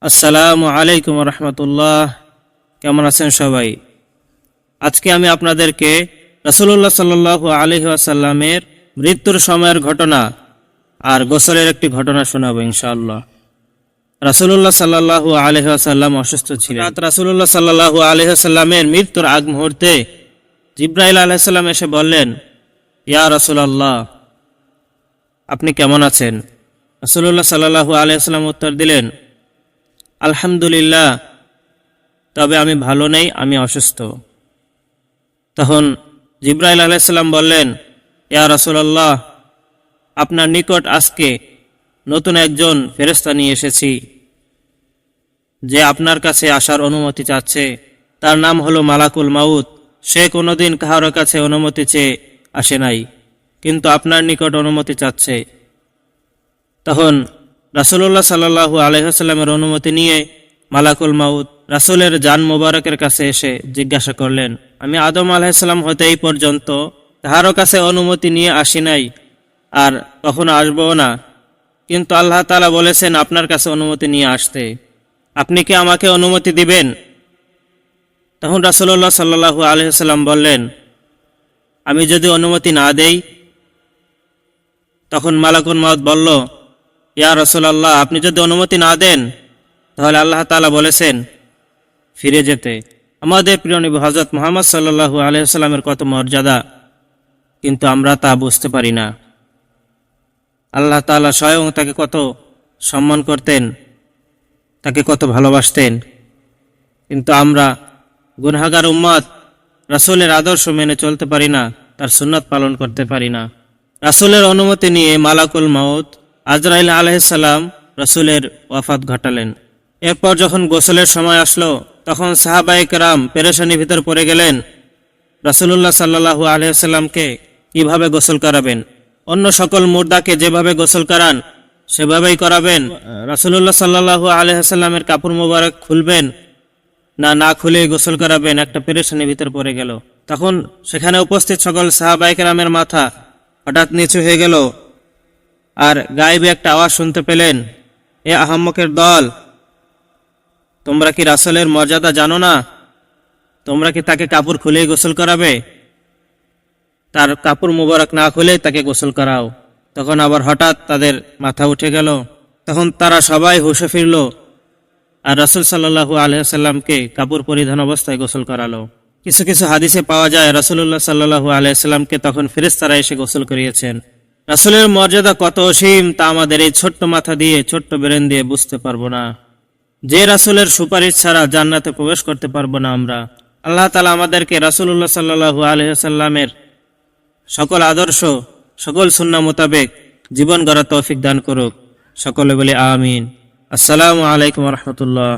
আসসালামু আলাইকুম রহমতুল্লাহ। কেমন আছেন সবাই? আজকে আমি আপনাদেরকে রাসূলুল্লাহ সাল্লাল্লাহু আলাইহি ওয়াসাল্লামের মৃত্যুর সময়ের ঘটনা আর গোসলের একটি ঘটনা শোনাবো ইনশাআল্লাহ। রাসূলুল্লাহ সাল্লাল্লাহু আলাইহি ওয়াসাল্লাম অসুস্থ ছিলেন। রাসূলুল্লাহ সাল্লাল্লাহু আলাইহি ওয়াসাল্লামের মৃত্যুর আগ মুহূর্তে জিবরাইল আলাইহিস সালাম এসে বললেন, ইয়া রাসূলুল্লাহ, আপনি কেমন আছেন? রাসূলুল্লাহ সাল্লাল্লাহু আলাইহি ওয়াসাল্লাম উত্তর দিলেন, আলহামদুলিল্লাহ, তবে আমি ভালো নেই, আমি অসুস্থ। তখন জিবরাইল আলাইহিস সালাম বললেন, ইয়া রাসূলুল্লাহ, আপনার নিকট আজকে নতুন একজন ফেরেশতা নিয়ে এসেছি, যে আপনার কাছে আসার অনুমতি চাচ্ছে। তার নাম হলো মালাকুল মাউত। সে কোনোদিন কাহার কাছে অনুমতি চেয়ে আসে নাই, কিন্তু আপনার নিকট অনুমতি চাচ্ছে। তখন রাসূলুল্লাহ সাল্লাল্লাহু আলাইহি ওয়াসাল্লামের অনুমতি নিয়ে মালাকুল মাউত রাসূলের জান মোবারকের কাছে এসে জিজ্ঞাসা করলেন, আমি আদম আলাইহিস সালাম হতে এই পর্যন্ত কাহারও কাছে অনুমতি নিয়ে আসি নাই, আর কখনো আসবও না, কিন্তু আল্লাহ তাআলা বলেছেন আপনার কাছে অনুমতি নিয়ে আসতে। আপনি কি আমাকে অনুমতি দিবেন? তখন রাসূলুল্লাহ সাল্লাল্লাহু আলাইহি ওয়াসাল্লাম বললেন, আমি যদি অনুমতি না দেই? তখন মালাকুল মাউত বলল, ইয়া রাসূলুল্লাহ, আপনি যদি অনুমতি না দেন তাহলে আল্লাহ তাআলা বলেছেন ফিরে যেতে। আমাদের প্রিয় নবী হযরত মুহাম্মদ সাল্লাল্লাহু আলাইহি ওয়াসাল্লামের কত মর্যাদা, কিন্তু আমরা তা বুঝতে পারি না। আল্লাহ তাআলা স্বয়ং তাকে কত সম্মান করতেন, তাকে কত ভালোবাসতেন, কিন্তু আমরা গুনাহগার উম্মত রাসূলের আদর্শ মেনে চলতে পারি না, তার সুন্নাত পালন করতে পারি না। রাসূলের অনুমতি নিয়ে মালাকুল মাউত আজরাইল আলাইহিস সালাম রাসূলের ওয়াফাত ঘটালেন। এরপর যখন গোসলের সময় আসলো, তখন সাহাবায়ে কেরাম পেরেশানির ভিতর পড়ে গেলেন। রাসূলুল্লাহ সাল্লাল্লাহু আলাইহি ওয়াসাল্লামকে কিভাবে গোসল করাবেন? অন্য সকল মুর্দাকে যেভাবে গোসল করান সেভাবেই করাবেন? রাসূলুল্লাহ সাল্লাল্লাহু আলাইহি ওয়াসাল্লামের কাপড় মোবারক খুলবেন না খুলে গোসল করাবেন? একটা পেরেশানির ভিতর পড়ে গেল। তখন সেখানে উপস্থিত সকল সাহাবায়ে কেরামের মাথা হঠাৎ নিচু হয়ে গেল, আর গায়েবে একটা আওয়াজ শুনতে পেলেন, এ আহাম্মকের দল, তোমরা কি রাসূলের মর্যাদা জানো না? তোমরা কি তাকে কাপড় খুলেই গোসল করাবে? তার কাপড় মোবারক না খুলে তাকে গোসল করাও। তখন আবার হঠাৎ তাদের মাথা উঠে গেল। তখন তারা সবাই হুঁশে ফিরল, আর রাসূল সাল্লাল্লাহু আলাইহি ওয়াসাল্লামকে কাপড় পরিধান অবস্থায় গোসল করালো। কিছু কিছু হাদিসে পাওয়া যায় রাসূলুল্লাহ সাল্লাল্লাহু আলাইহি ওয়াসাল্লামকে তখন ফেরেশতারা এসে গোসল করিয়েছেন। রাসূলের মর্যাদা কত অসীম তা আমাদের এই ছোট্ট মাথা দিয়ে, ছোট্ট ব্রেন দিয়ে বুঝতে পারবো না। যে রাসূলের সুপারিশ ছাড়া জান্নাতে প্রবেশ করতে পারবো না আমরা। আল্লাহ তাআলা আমাদেরকে রাসূলুল্লাহ সাল্লাল্লাহু আলাইহি ওয়াসাল্লামের সকল আদর্শ, সকল সুন্নাহ মোতাবেক জীবন গড়ার তৌফিক দান করুক। সকলে বলি আমিন। আসসালামু আলাইকুম ওয়া রাহমাতুল্লাহ।